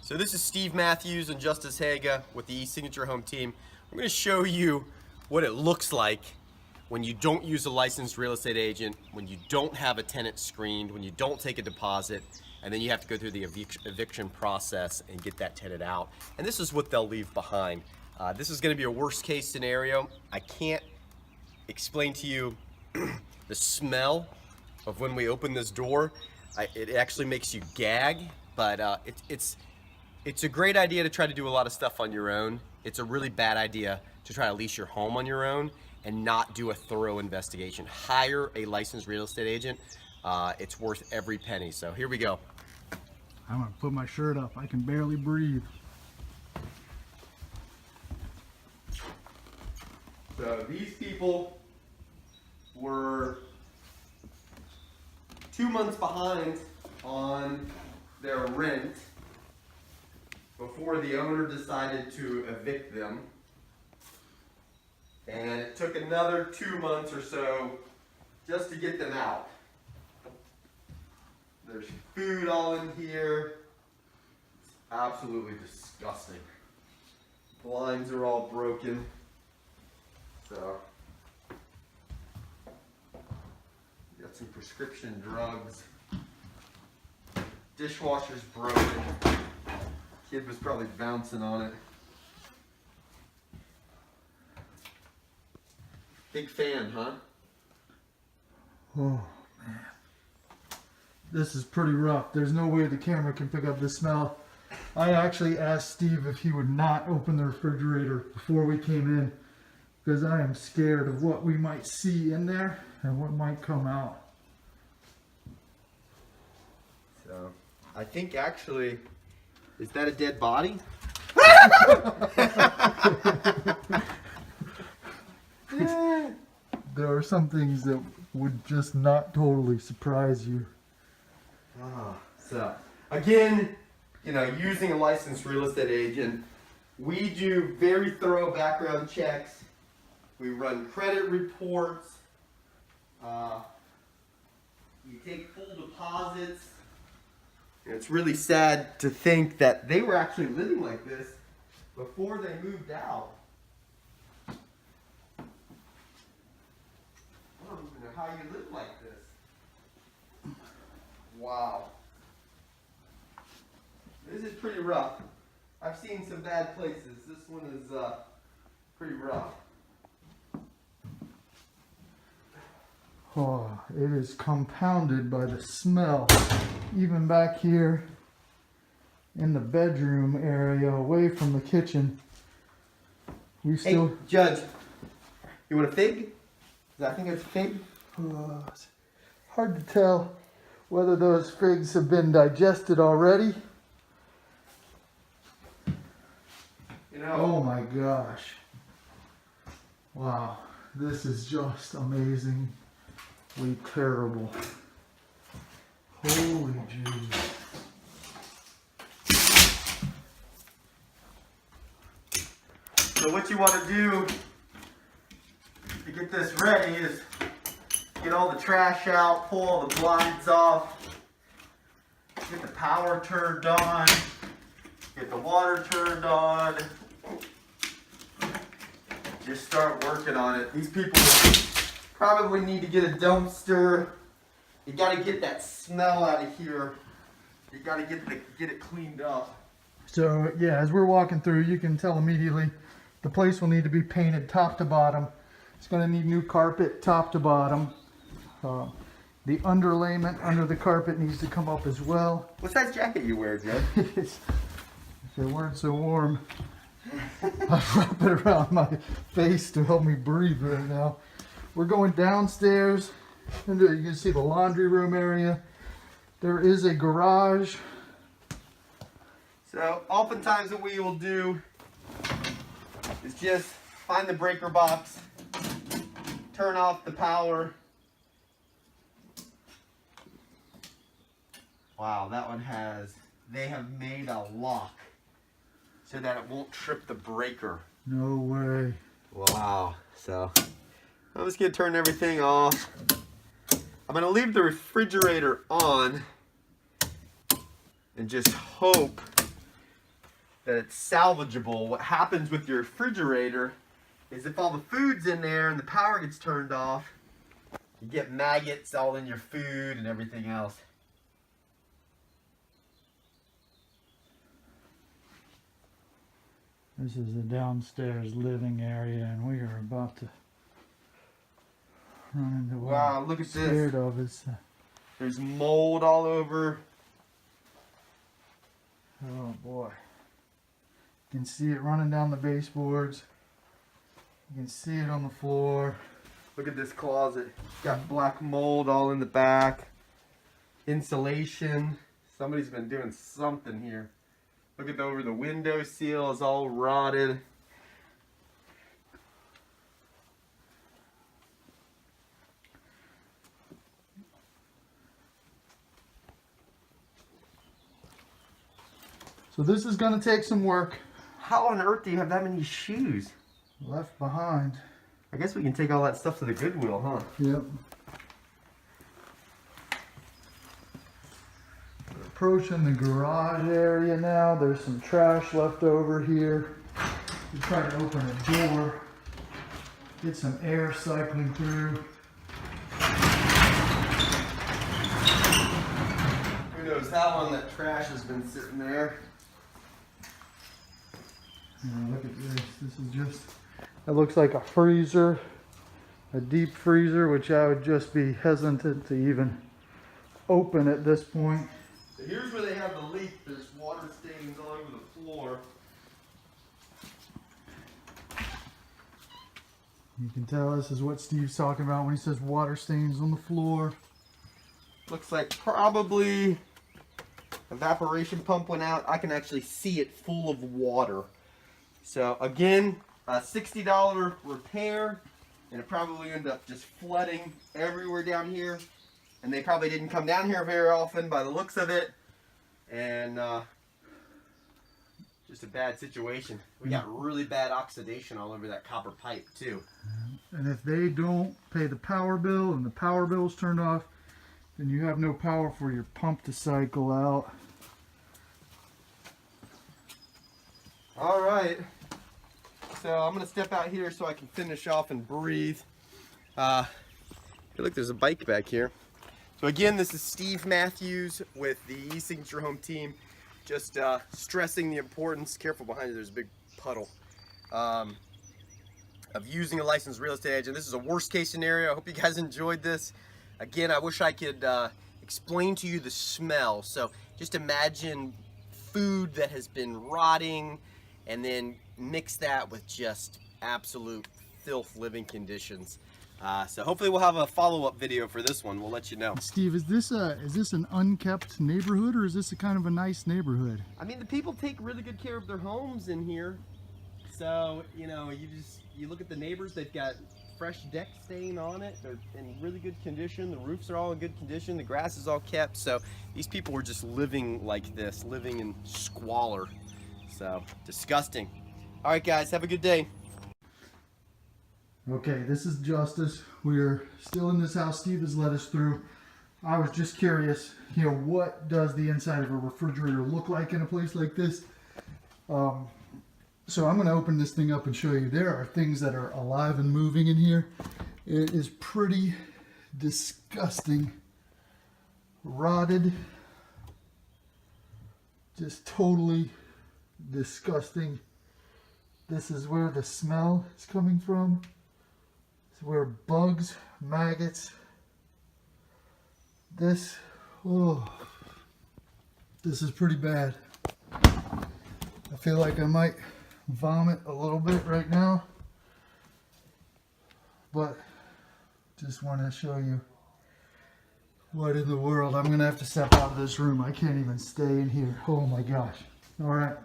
So this is Steve Matthews and Justice Haga with the e-Signature Home team. I'm going to show you what it looks like when you don't use a licensed real estate agent, when you don't have a tenant screened, when you don't take a deposit, and then you have to go through the eviction process and get that tenant out. And this is what they'll leave behind. This is going to be a worst case scenario. I can't explain to you the smell of when we open this door. It actually makes you gag, but it's a great idea to try to do a lot of stuff on your own. It's a really bad idea to try to lease your home on your own and not do a thorough investigation. Hire a licensed real estate agent. It's worth every penny. So here we go. I'm gonna put my shirt up. I can barely breathe. So these people were 2 months behind on their rent before the owner decided to evict them. And it took another 2 months or so just to get them out. There's food all in here. It's absolutely disgusting. Blinds are all broken. So, got some prescription drugs. Dishwasher's broken. Kid was probably bouncing on it. Big fan, huh? Oh man, this is pretty rough. There's no way the camera can pick up the smell. I actually asked Steve if he would not open the refrigerator before we came in because I am scared of what we might see in there and what might come out. So, I think actually, is that a dead body? There are some things that would just not totally surprise you. So, again, using a licensed real estate agent, we do very thorough background checks. We run credit reports. You take full deposits. It's really sad to think that they were actually living like this before they moved out. I don't even know how you live like this. Wow. This is pretty rough. I've seen some bad places. This one is pretty rough. Oh, it is compounded by the smell. Even back here in the bedroom area, away from the kitchen, we still... Hey, Judge, you want a fig? I think it's a fig. It's hard to tell whether those figs have been digested already. Oh my gosh. Wow, this is just amazingly terrible. Holy jeez. So what you want to do to get this ready is get all the trash out, pull all the blinds off, get the power turned on, get the water turned on, just start working on it. These people probably need to get a dumpster. You got to get that smell out of here. You got to get it cleaned up. So yeah, as we're walking through, you can tell immediately the place will need to be painted top to bottom. It's going to need new carpet top to bottom. The underlayment under the carpet needs to come up as well. What size jacket you wear, Jed? If it weren't so warm, I'd wrap it around my face to help me breathe right now. We're going downstairs, and you can see the laundry room area. There is a garage. So oftentimes what we will do is just find the breaker box, turn off the power. Wow, that one they have made a lock so that it won't trip the breaker. No way. Wow, so I'm just gonna turn everything off. I'm gonna leave the refrigerator on and just hope that it's salvageable. What happens with your refrigerator is if all the food's in there and the power gets turned off, you get maggots all in your food and everything else. This is the downstairs living area, and we are about to run into what Wow, I'm look at scared this. of. It's, There's mold all over. oh boy. You can see it running down the baseboards. You can see it on the floor. Look at this closet. It's got black mold all in the back. Insulation. Somebody's been doing something here. Look at over the window seal is all rotted. So this is going to take some work. How on earth do you have that many shoes? Left behind. I guess we can take all that stuff to the Goodwill, huh? Yep. We're approaching the garage area now. There's some trash left over here. We try to open a door. Get some air cycling through. Who knows how long that trash has been sitting there? Look at this. This is just, it looks like a freezer, a deep freezer, which I would just be hesitant to even open at this point. So here's where they have the leak. There's water stains all over the floor. You can tell this is what Steve's talking about when he says water stains on the floor. Looks like probably evaporation pump went out. I can actually see it full of water. So again, a $60 repair, and it probably ended up just flooding everywhere down here. And they probably didn't come down here very often by the looks of it. And just a bad situation. We got really bad oxidation all over that copper pipe too. And if they don't pay the power bill and the power bill is turned off, then you have no power for your pump to cycle out. All right. So I'm going to step out here so I can finish off and breathe. Look, there's a bike back here. So again, this is Steve Matthews with the e-signature home team. Just stressing the importance, careful behind you, there's a big puddle, of using a licensed real estate agent. This is a worst case scenario. I hope you guys enjoyed this. Again, I wish I could explain to you the smell. So just imagine food that has been rotting and then mix that with just absolute filth living conditions. So hopefully we'll have a follow-up video for this one. We'll let you know. Steve, is this an unkept neighborhood, or is this a kind of a nice neighborhood? I mean, the people take really good care of their homes in here. So, you know, you look at the neighbors, they've got fresh deck stain on it. They're in really good condition. The roofs are all in good condition. The grass is all kept. So these people were just living like this, living in squalor. So disgusting. All right, guys, have a good day. Okay, this is Justice. We're still in this house Steve has led us through. I was just curious, you know, what does the inside of a refrigerator look like in a place like this? So I'm going to open this thing up and show you. There are things that are alive and moving in here. It is pretty disgusting. Rotted. Just totally disgusting. This is where the smell is coming from. This is where bugs, maggots. This is pretty bad. I feel like I might vomit a little bit right now, but just want to show you what in the world. I'm gonna have to step out of this room. I can't even stay in here. Oh my gosh. All right.